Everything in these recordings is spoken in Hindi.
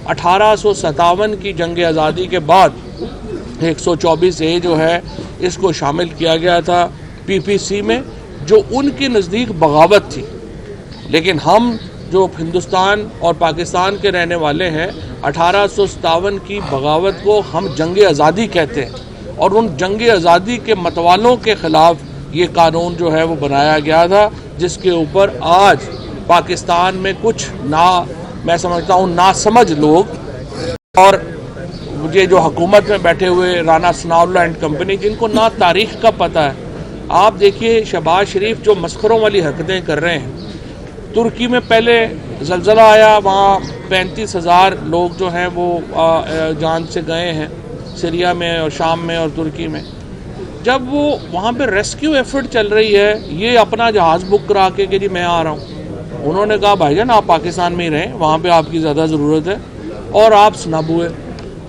1857 की जंग आज़ादी के बाद 124A जो है इसको शामिल किया गया था PPC में, जो उनके नज़दीक बगावत थी। लेकिन हम जो हिंदुस्तान और पाकिस्तान के रहने वाले हैं, 1857 की बगावत को हम जंग आज़ादी कहते हैं और उन जंग आज़ादी के मतवालों के ख़िलाफ़ ये कानून जो है वो बनाया गया था, जिसके ऊपर आज पाकिस्तान में कुछ मैं समझता हूँ नासमझ लोग और मुझे जो हुकूमत में बैठे हुए राना सनाउल्लाह एंड कंपनी, जिनको ना तारीख़ का पता है। आप देखिए शहबाज शरीफ जो मस्खरों वाली हरकतें कर रहे हैं। तुर्की में पहले ज़लज़ला आया, वहाँ 35,000 लोग जो हैं वो जान से गए हैं, सीरिया में और शाम में और तुर्की में। जब वो वहाँ पे रेस्क्यू एफर्ट चल रही है, ये अपना जहाज़ बुक करा के कि जी मैं आ रहा हूँ। उन्होंने कहा भाईजान आप पाकिस्तान में ही रहें, वहाँ पे आपकी ज़्यादा ज़रूरत है और आप स्नब हुए।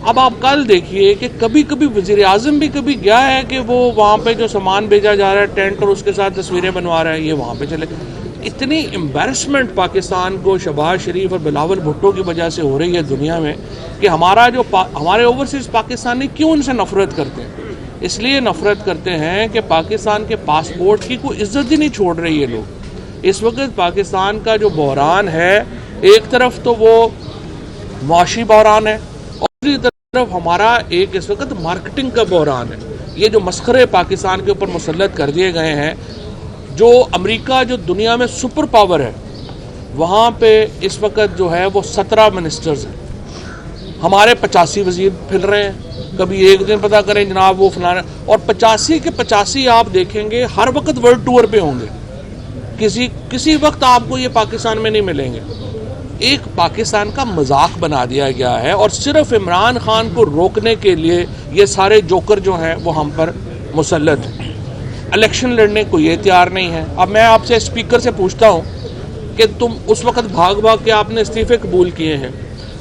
अब आप कल देखिए कि कभी कभी वज़ीर-ए-आज़म भी कभी गया है कि वो वहाँ पे जो सामान भेजा जा रहा है टेंट और उसके साथ तस्वीरें बनवा रहा है, ये वहाँ पे चले। इतनी एम्बैरसमेंट पाकिस्तान को शहबाज शरीफ और बिलावल भुट्टो की वजह से हो रही है दुनिया में कि हमारे ओवरसीज़ पाकिस्तानी क्यों उनसे नफ़रत करते हैं। इसलिए नफ़रत करते हैं कि पाकिस्तान के पासपोर्ट की कोई इज़्ज़त ही नहीं छोड़ रही है लोग। इस वक्त पाकिस्तान का जो बहरान है, एक तरफ तो वो मुआशी बहरान है और दूसरी तरफ हमारा एक इस वक्त मार्केटिंग का बहरान है। ये जो मस्खरे पाकिस्तान के ऊपर मुसल्लत कर दिए गए हैं, जो अमेरिका जो दुनिया में सुपर पावर है, वहाँ पे इस वक्त जो है वो 17 मिनिस्टर्स हैं। हमारे 85 वज़ीर फिर रहे हैं। कभी एक दिन पता करें जनाब वो फलाना, और 85 के 85 आप देखेंगे हर वक्त वर्ल्ड टूर पे होंगे। किसी वक्त आपको ये पाकिस्तान में नहीं मिलेंगे। एक पाकिस्तान का मजाक बना दिया गया है और सिर्फ इमरान खान को रोकने के लिए ये सारे जोकर जो हैं वो हम पर मुसल्लत हैं। इलेक्शन लड़ने को ये तैयार नहीं है। अब मैं आपसे स्पीकर से पूछता हूँ कि तुम उस वक्त भाग भाग के आपने इस्तीफे कबूल किए हैं,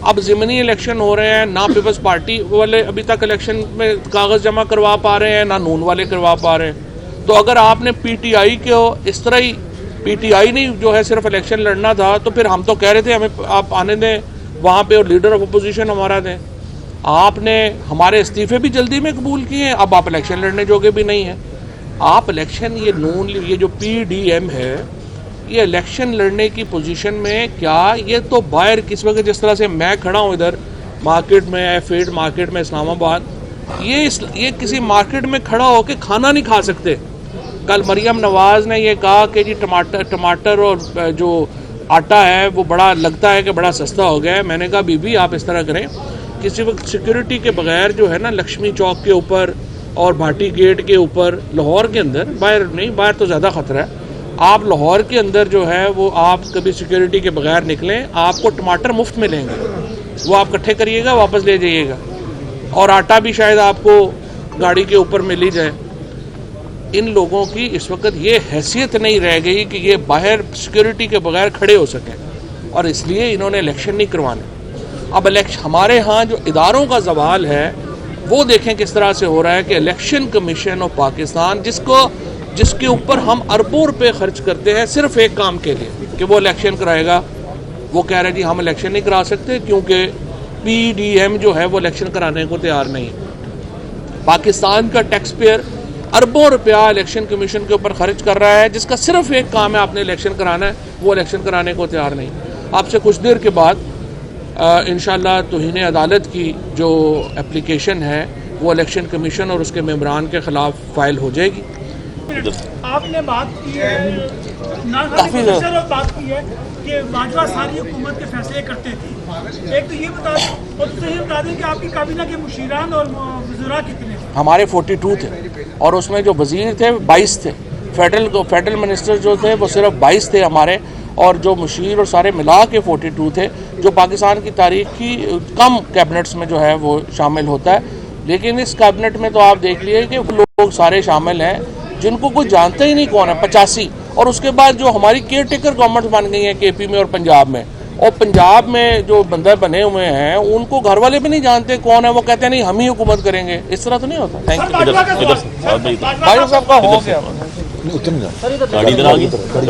अब ज़िमनी इलेक्शन हो रहे हैं, ना पीपल्स पार्टी वाले अभी तक इलेक्शन में कागज़ जमा करवा पा रहे हैं, ना नून वाले करवा पा रहे हैं। तो अगर आपने PTI को इस तरह ही PTI नहीं जो है सिर्फ इलेक्शन लड़ना था, तो फिर हम तो कह रहे थे हमें आप आने दें वहाँ पे और लीडर ऑफ अपोजिशन हमारा दें। आपने हमारे इस्तीफे भी जल्दी में कबूल किए हैं, अब आप इलेक्शन लड़ने जोगे भी नहीं हैं। आप इलेक्शन ये जो PDM है, ये इलेक्शन लड़ने की पोजीशन में क्या, ये तो बाहर किस वक्त जिस तरह से मैं खड़ा हूँ इधर मार्केट में, F8 मार्केट में इस्लामाबाद, ये किसी मार्केट में खड़ा होकर खाना नहीं खा सकते। कल मरियम नवाज़ ने ये कहा कि जी टमाटर और जो आटा है वो बड़ा लगता है कि बड़ा सस्ता हो गया है। मैंने कहा बीबी आप इस तरह करें, किसी वक्त सिक्योरिटी के बगैर जो है ना लक्ष्मी चौक के ऊपर और भाटी गेट के ऊपर लाहौर के अंदर, बाहर नहीं, बाहर तो ज़्यादा ख़तरा है, आप लाहौर के अंदर जो है वो आप कभी सिक्योरिटी के बगैर निकलें, आपको टमाटर मुफ्त मिलेंगे, वो आप इकट्ठे करिएगा वापस ले जाइएगा, और आटा भी शायद आपको गाड़ी के ऊपर मिल ही जाए। इन लोगों की इस वक्त ये हैसियत नहीं रह गई कि ये बाहर सिक्योरिटी के बगैर खड़े हो सकें, और इसलिए इन्होंने इलेक्शन नहीं करवाने। अब हमारे यहाँ जो इदारों का जवाल है वो देखें किस तरह से हो रहा है कि इलेक्शन कमीशन ऑफ पाकिस्तान, जिसके ऊपर हम अरबों रुपए खर्च करते हैं सिर्फ एक काम के लिए कि वो इलेक्शन कराएगा, वो कह रहे हैं जी हम इलेक्शन नहीं करा सकते क्योंकि PDM जो है वो इलेक्शन कराने को तैयार नहीं है। पाकिस्तान का टैक्स पेयर अरबों रुपया इलेक्शन कमीशन के ऊपर खर्च कर रहा है, जिसका सिर्फ एक काम है आपने इलेक्शन कराना है, वो इलेक्शन कराने को तैयार नहीं। आपसे कुछ देर के बाद इंशाल्लाह तौहीन अदालत की जो एप्लीकेशन है वो इलेक्शन कमीशन और उसके मेंबरान के ख़िलाफ़ फ़ाइल हो जाएगी। आपने बात की है, बात की है कि बाजवा सारी हुकूमत के फैसले करते थे। एक तो ये बता दें और दूसरा ये बता दें कि आपकी काबीना के मुशीरान और वज़ीरा कितने थे? हमारे 42 थे और उसमें जो वज़ीर थे 22 थे। फेडरल मिनिस्टर जो थे वो सिर्फ 22 थे हमारे, और जो मुशीर और सारे मिला के 42 थे, जो पाकिस्तान की तारीख की कम कैबिनेट्स में जो है वो शामिल होता है। लेकिन इस कैबिनेट में तो आप देख लिए कि लोग सारे शामिल हैं जिनको कोई जानता ही नहीं कौन है, 85। और उसके बाद जो हमारी केयर टेकर गवर्नमेंट बन गई है KP में और पंजाब में, और पंजाब में जो बंदे बने हुए हैं उनको घर वाले भी नहीं जानते कौन है, वो कहते हैं नहीं हम ही हुकूमत करेंगे। इस तरह तो नहीं होता। Thank you. भाई साहब का हो गया।